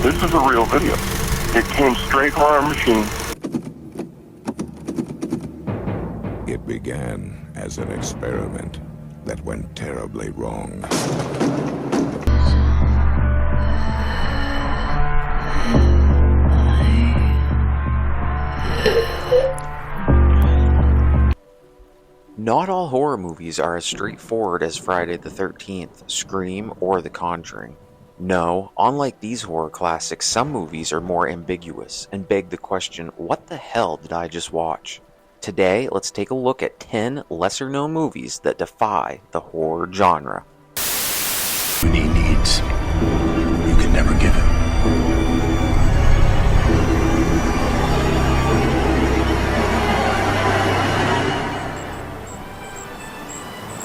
This is a real video. It came straight from our machine. It began as an experiment that went terribly wrong. Not all horror movies are as straightforward as Friday the 13th, Scream, or The Conjuring. No, unlike these horror classics, some movies are more ambiguous and beg the question, what the hell did I just watch? Today, let's take a look at 10 lesser-known movies that defy the horror genre. When he needs, you can never give him.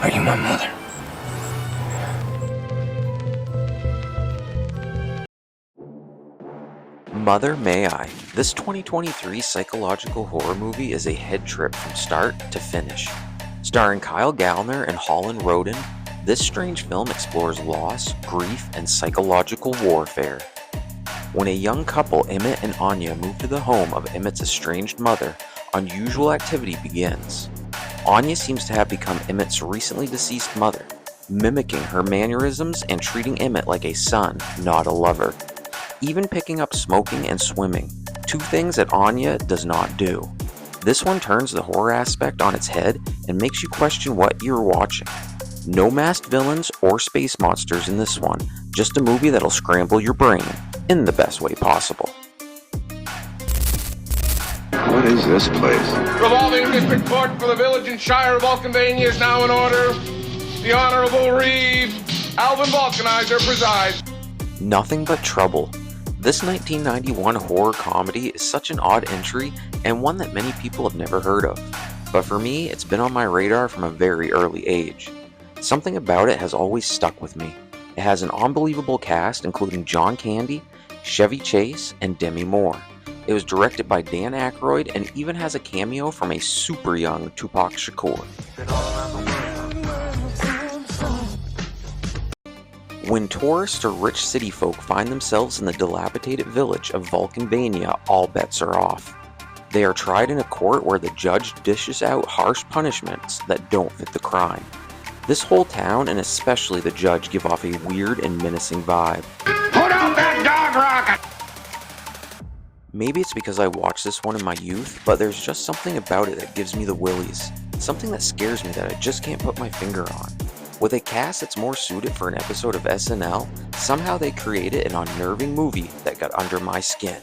Are you my mother? Mother May I. This 2023 psychological horror movie is a head trip from start to finish. Starring Kyle Gallner and Holland Roden, this strange film explores loss, grief, and psychological warfare. When a young couple, Emmett and Anya, move to the home of Emmett's estranged mother, unusual activity begins. Anya seems to have become Emmett's recently deceased mother, mimicking her mannerisms and treating Emmett like a son, not a lover. Even picking up smoking and swimming, two things that Anya does not do. This one turns the horror aspect on its head and makes you question what you're watching. No masked villains or space monsters in this one, just a movie that'll scramble your brain in the best way possible. What is this place? Revolving District Court for the Village and Shire of Vulcanvania is now in order. The Honorable Reeve Alvin Vulcanizer presides. Nothing but trouble. This 1991 horror comedy is such an odd entry and one that many people have never heard of. But for me, it's been on my radar from a very early age. Something about it has always stuck with me. It has an unbelievable cast including John Candy, Chevy Chase, and Demi Moore. It was directed by Dan Aykroyd and even has a cameo from a super young Tupac Shakur. When tourists or rich city folk find themselves in the dilapidated village of Vulcanvania, all bets are off. They are tried in a court where the judge dishes out harsh punishments that don't fit the crime. This whole town, and especially the judge, give off a weird and menacing vibe. Put out that dog rocket! Maybe it's because I watched this one in my youth, but there's just something about it that gives me the willies. Something that scares me that I just can't put my finger on. With a cast that's more suited for an episode of SNL, somehow they created an unnerving movie that got under my skin.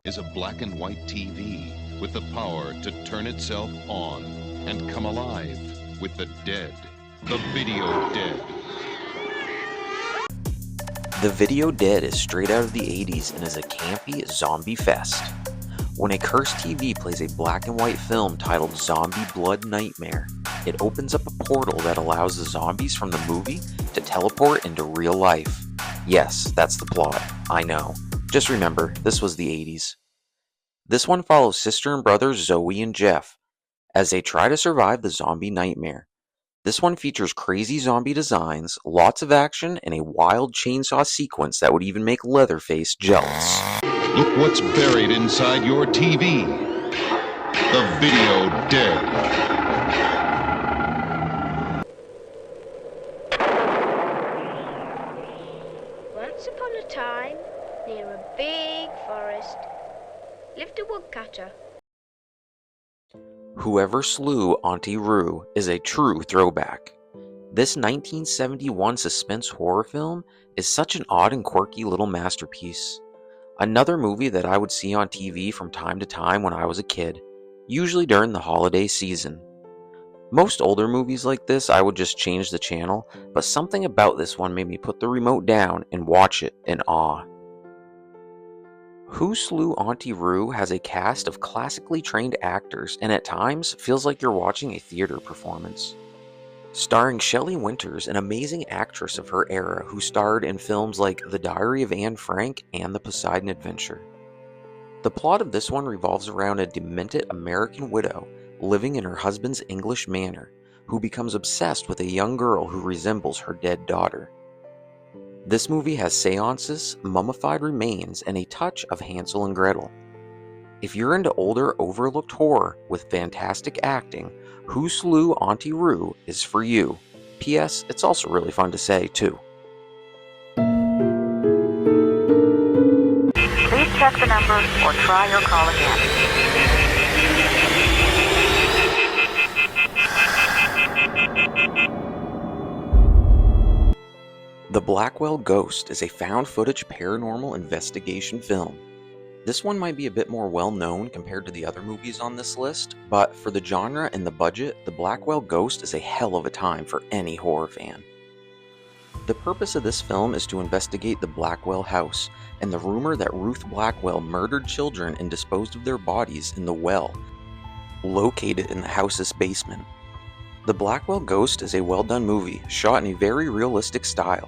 Is a black and white TV with the power to turn itself on and come alive with the dead. The Video Dead. The Video Dead is straight out of the 80s and is a campy zombie fest. When a cursed TV plays a black and white film titled Zombie Blood Nightmare, it opens up a portal that allows the zombies from the movie to teleport into real life. Yes, that's the plot, I know. Just remember, this was the 80s. This one follows sister and brothers Zoe and Jeff as they try to survive the zombie nightmare. This one features crazy zombie designs, lots of action, and a wild chainsaw sequence that would even make Leatherface jealous. Look what's buried inside your TV. The Video Dead. Once upon a time, near a big forest, lived a woodcutter. Whoever slew Auntie Rue is a true throwback. This 1971 suspense horror film is such an odd and quirky little masterpiece. Another movie that I would see on TV from time to time when I was a kid, usually during the holiday season. Most older movies like this I would just change the channel, but something about this one made me put the remote down and watch it in awe. Who Slew Auntie Rue has a cast of classically trained actors and at times feels like you're watching a theater performance. Starring Shelley Winters, an amazing actress of her era who starred in films like The Diary of Anne Frank and The Poseidon Adventure. The plot of this one revolves around a demented American widow living in her husband's English manor, who becomes obsessed with a young girl who resembles her dead daughter. This movie has seances, mummified remains, and a touch of Hansel and Gretel. If you're into older, overlooked horror with fantastic acting, Who Slew Auntie Roo is for you. P.S. It's also really fun to say, too. Please check the number or try your call again. The Blackwell Ghost is a found-footage paranormal investigation film. This one might be a bit more well-known compared to the other movies on this list, but for the genre and the budget, The Blackwell Ghost is a hell of a time for any horror fan. The purpose of this film is to investigate the Blackwell house and the rumor that Ruth Blackwell murdered children and disposed of their bodies in the well, located in the house's basement. The Blackwell Ghost is a well-done movie, shot in a very realistic style.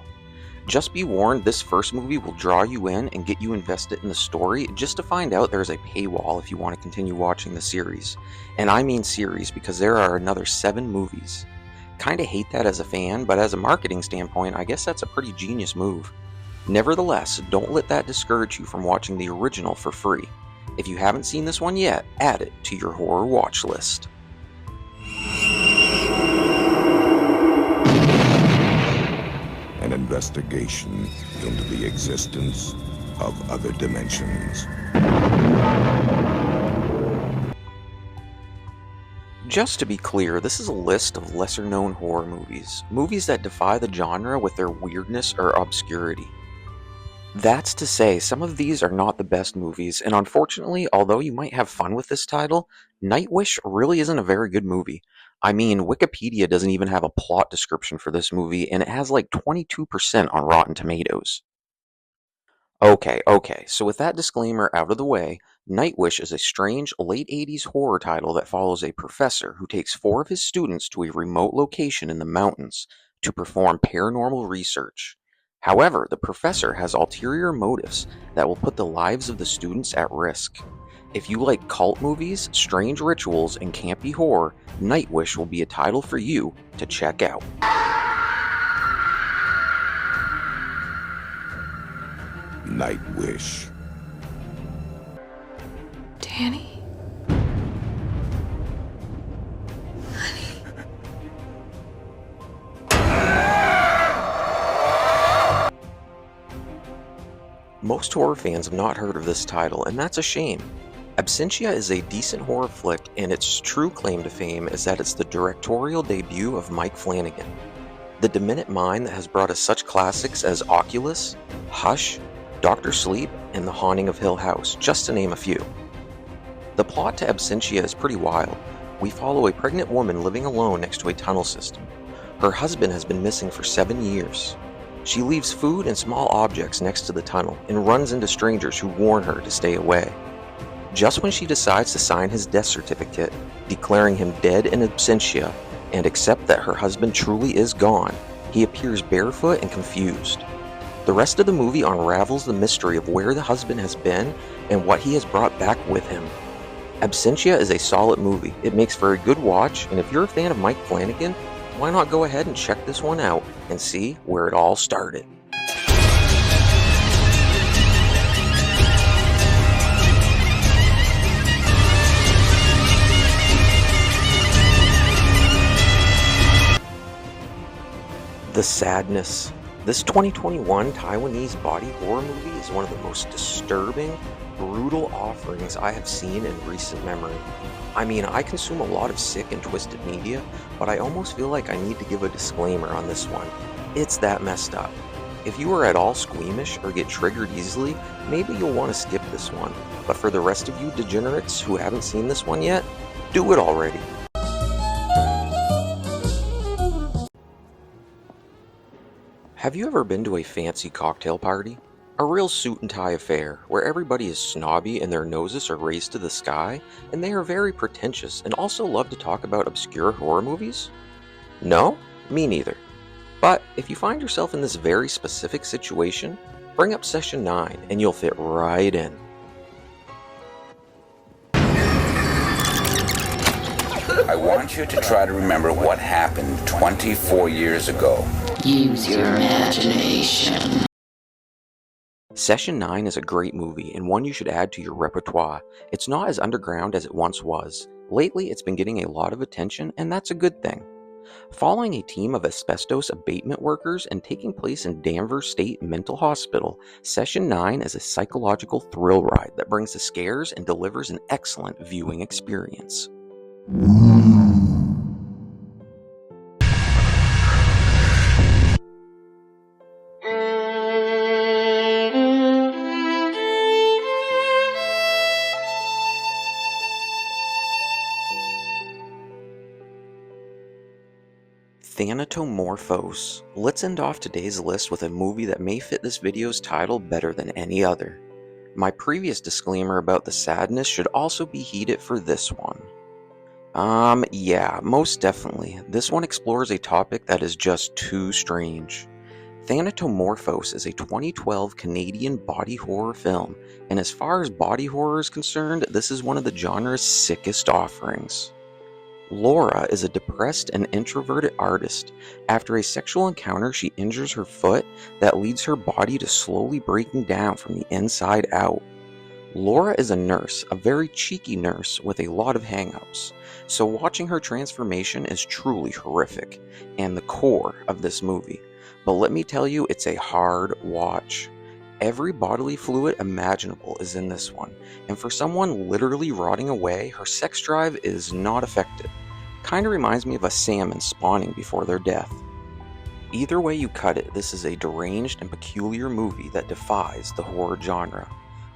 Just be warned, this first movie will draw you in and get you invested in the story just to find out there's a paywall if you want to continue watching the series. And I mean series because there are another 7 movies. Kinda hate that as a fan, but as a marketing standpoint, I guess that's a pretty genius move. Nevertheless, don't let that discourage you from watching the original for free. If you haven't seen this one yet, add it to your horror watch list. An investigation into the existence of other dimensions. Just to be clear, this is a list of lesser-known horror movies, movies that defy the genre with their weirdness or obscurity. That's to say, some of these are not the best movies, and unfortunately, although you might have fun with this title, Nightwish really isn't a very good movie. I mean, Wikipedia doesn't even have a plot description for this movie, and it has like 22% on Rotten Tomatoes. Okay, so with that disclaimer out of the way, Nightwish is a strange late 80s horror title that follows a professor who takes 4 of his students to a remote location in the mountains to perform paranormal research. However, the professor has ulterior motives that will put the lives of the students at risk. If you like cult movies, strange rituals, and campy horror, Nightwish will be a title for you to check out. Nightwish. Danny? Most horror fans have not heard of this title, and that's a shame. Absentia is a decent horror flick, and its true claim to fame is that it's the directorial debut of Mike Flanagan, the demented mind that has brought us such classics as Oculus, Hush, Dr. Sleep, and The Haunting of Hill House, just to name a few. The plot to Absentia is pretty wild. We follow a pregnant woman living alone next to a tunnel system. Her husband has been missing for 7 years. She leaves food and small objects next to the tunnel and runs into strangers who warn her to stay away. Just when she decides to sign his death certificate, declaring him dead in absentia, and accept that her husband truly is gone, he appears barefoot and confused. The rest of the movie unravels the mystery of where the husband has been and what he has brought back with him. Absentia is a solid movie. It makes for a good watch, and if you're a fan of Mike Flanagan, why not go ahead and check this one out and see where it all started. The sadness. This 2021 Taiwanese body horror movie is one of the most disturbing, brutal offerings I have seen in recent memory. I mean, I consume a lot of sick and twisted media, but I almost feel like I need to give a disclaimer on this one. It's that messed up. If you are at all squeamish or get triggered easily, maybe you'll want to skip this one. But for the rest of you degenerates who haven't seen this one yet, do it already. Have you ever been to a fancy cocktail party? A real suit and tie affair, where everybody is snobby and their noses are raised to the sky, and they are very pretentious and also love to talk about obscure horror movies? No? Me neither. But if you find yourself in this very specific situation, bring up Session 9 and you'll fit right in. I I want you to try to remember what happened 24 years ago. Use your imagination. Session 9 is a great movie and one you should add to your repertoire. It's not as underground as it once was. Lately, it's been getting a lot of attention, and that's a good thing. Following a team of asbestos abatement workers and taking place in Danvers State Mental Hospital, Session 9 is a psychological thrill ride that brings the scares and delivers an excellent viewing experience. Thanatomorphose. Let's end off today's list with a movie that may fit this video's title better than any other. My previous disclaimer about the sadness should also be heeded for this one. Yeah, most definitely. This one explores a topic that is just too strange. Thanatomorphose is a 2012 Canadian body horror film, and as far as body horror is concerned, this is one of the genre's sickest offerings. Laura is a depressed and introverted artist. After a sexual encounter, she injures her foot that leads her body to slowly breaking down from the inside out. Laura is a nurse, a very cheeky nurse with a lot of hang-ups, so watching her transformation is truly horrific, and the core of this movie. But let me tell you, it's a hard watch. Every bodily fluid imaginable is in this one, and for someone literally rotting away, her sex drive is not affected. Kinda reminds me of a salmon spawning before their death. Either way you cut it, this is a deranged and peculiar movie that defies the horror genre.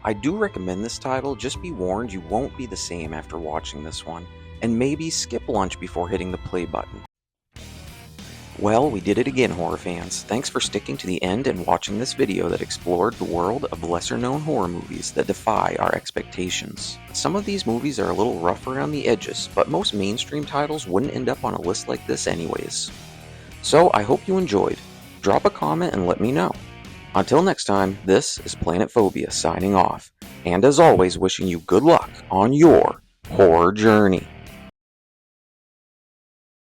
I do recommend this title, just be warned you won't be the same after watching this one, and maybe skip lunch before hitting the play button. Well, we did it again, horror fans. Thanks for sticking to the end and watching this video that explored the world of lesser-known horror movies that defy our expectations. Some of these movies are a little rough around the edges, but most mainstream titles wouldn't end up on a list like this anyways. So, I hope you enjoyed. Drop a comment and let me know. Until next time, this is Planet Phobia signing off, and as always, wishing you good luck on your horror journey.